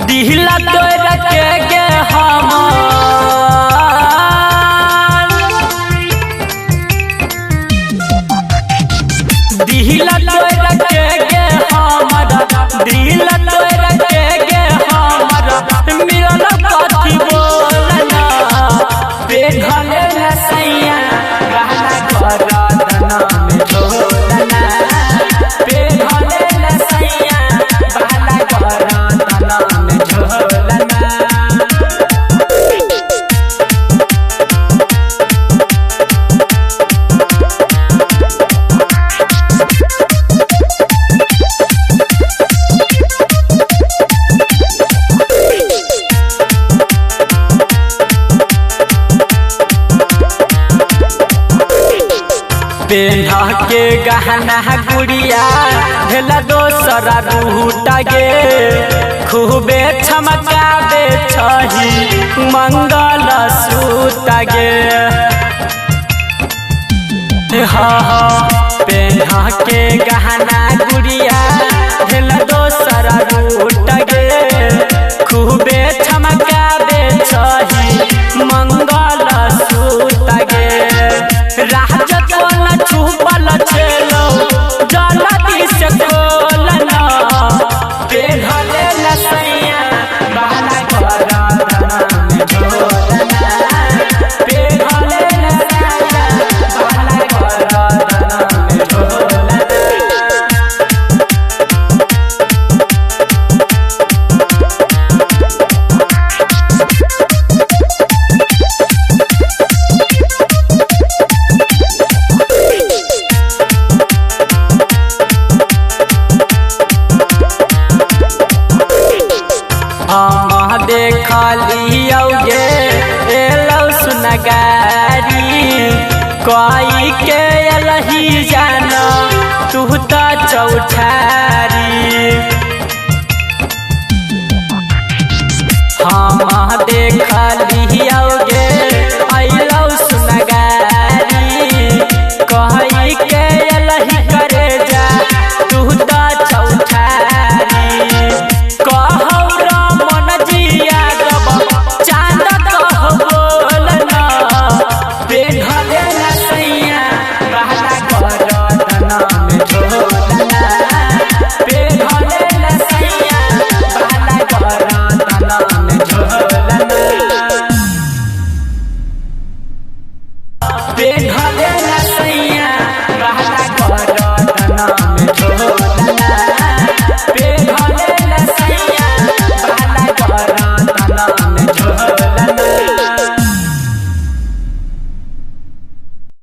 दिहला तोरा के गे हमार दिहला तोरा के गे हमार दिहला तोरा के गे हमार मिलन कथी बोलना बेघले न सैया गहना करदना में बोलना बेघले न सैया गहना करदना में बोलना पेन्हा के गहना गुड़िया भेला दोसरा रूट गे खूबे चमकाबे छही मंगल सूत गे हाँ पेन्हा के गहना गुड़िया भेला दोसरा रूट गे खूबे चमकाबे छही मंगल सूत गे राजा छुपल चलो जलती से कोलना बेघले न सैया बहना करदना में बोलना बेघले न सैया बहना करदना में बोलना हम देखलिए एलौ सुनगारी कोई के अलही जाना तू तो चौठारी हम देखलिए